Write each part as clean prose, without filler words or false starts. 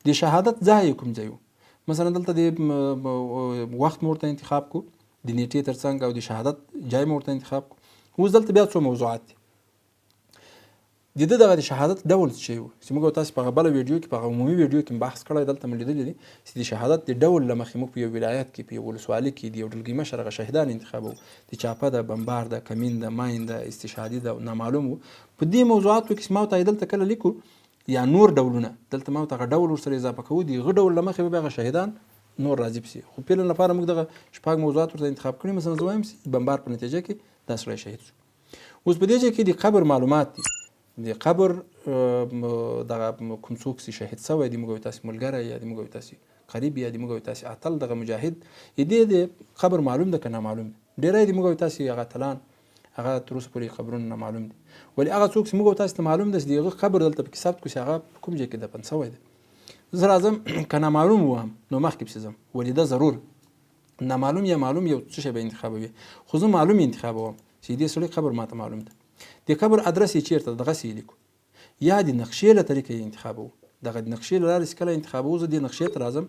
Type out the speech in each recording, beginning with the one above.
د شهادت ځای کوم ځای مثلا دلته د وخت مو ورته انتخاب کو د نیټې ترڅنګ او د شهادت ځای مو ورته انتخاب کو. اوس دلته بیا څو موضوعات دي. د دغه د شهادت ډول څه و چې موږ تاسو په بل ویډیو کې په عمومي ویډیو کې بحث کړی دلته مې لیدلی دي چې د شهادت د ډول له مخې موږ په یو ولایت کې په یو ولسوالۍ کې د یو ډلګي مشر هغه شهیدان انتخابوو، د چاپه ده، بمبار ده، کمین ده، ماین ده، استشهادي ده، نامعلوم و. په دې موضوعاتو کې ما ته دلته کله لیکو یا نور ډولونه دلته ما ته هغه ډول ورسره اضافه کوو، د هغه ډول له مخې به هغه شهیدان نور راضي پسې. خو پیل لپاره موږ دغه شپږ موضوعات ورته انتخاب کړي. مثلا زه وایم چې بمبار په نتیجه کې دا سړی شهید شو. اوس په دې ځای کې د قبر معلومات دي، د قبر دغه کوم څوک چې شهید شوی دی، موږ تاسو ملګری یا موږ تاسو قریب یا موږ تاسو اتل دغه مجاهد دې د قبر معلوم ده که نامعلوم ده. ډیری د موږ تاسو هغه اتلان هغه تر اوسه پورې قبرونه نامعلوم دي، ولی هغه څوک چې موږ تاسو ته معلوم ده چې دغه قبر دلته پکې ثبت کو چې هغه کوم ځای کې دفن شوی دی. زه راځم که نامعلوم وم نو مخکې پسې ځم، ولې ده ضرور نامعلوم یا معلوم یو څه شی به انتخابوي، خو زه معلوم انتخابوم چې دې سړي قبر ماته معلوم ده. د قبر ادرس یې چیرته دغسې یې لیکو یا د نقشې له طریقې یې انتخابوو. دغه د نقشې له لارې چې کله انتخابوو زه دې نقشې ته راځم،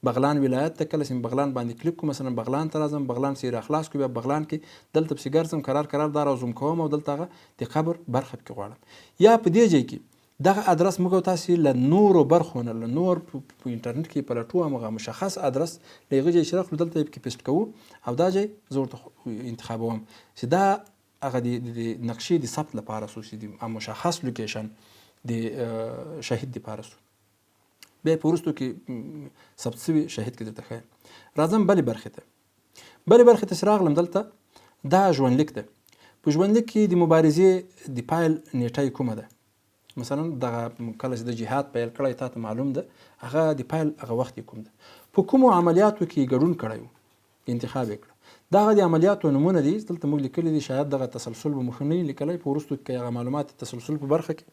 بغلان ولایت ته کله چې بغلان باندې کلیک کوم، مثلا بغلان ته راځم، بغلان چې راخلاص کو بیا بغلان کې دلته پسې ګرځم، قرار دا راوزم کوم او دلته هغه د قبر برخه پکې غواړم. یا په دې ځای کې دغه ادرس موږ تاسو له نورو برخو نه له نور په انټرنیټ کې پلټو هغه مشخص ادرس له هغه ځای چې راخلو دلته یې پکې پیسټ کوو او دا ځای زه ورته انتخابوم چې دا هغه د نقشې د ثبت لپاره سو چې د مشخص لوکیشن د شهید دپاره سو. بیا په وروستو کې ثبت شوي شهید کې درته ښایم. راځم بلې برخې ته. بلې برخې ته چې راغلم دلته دا ژوندلیک ده. په ژوندلیک کې د مبارزې د پیل نیټه کومه ده؟ مثلا دغه کله چې د جهاد پیل کړی تا ته معلوم ده هغه د پیل هغه وخت کوم ده، په کومو عملیاتو کې ګډون کړی و انتخاب یې کړ. دغه د عملیاتو نمونه دي دلته موږ لیکلي دي، شاید دغه تسلسل به مخ نه لیکلی، په وروستو کې هغه معلومات تسلسل په برخه کې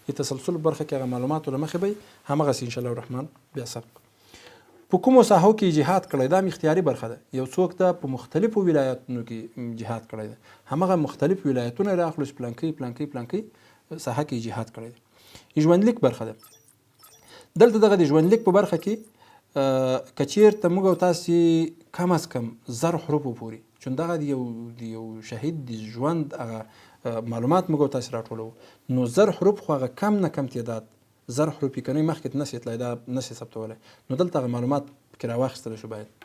د تسلسل په برخه کې هغه معلوماتو له مخې به همغسې انشاءالله الرحمن بیا ثبت. په کومو ساحو کې جهاد کړی دا اختیاري برخه ده. یو څوک ده په مختلفو ولایتونو کې جهاد کړی ده، همغه مختلف ولایتونه راخلو چې پلانکۍ پلانکۍ پلانکۍ ساحه کې جهاد کړی دی. ژوندلیک برخه ده. دلته دغه د ژوندلیک په برخه کې که چېرته موږ او تاسې کم از کم 1000 حروفو پورې، چون دغه د یو شهید د ژوند هغه معلومات موږ او تاسې راټولوو، نو 1000 حروف خو هغه کم نه کم تعداد 1000 حروف یې که نه مخکې نسې تللی دا نسې ثبتولی، نو دلته هغه معلومات پکې راواخیستلی شو باید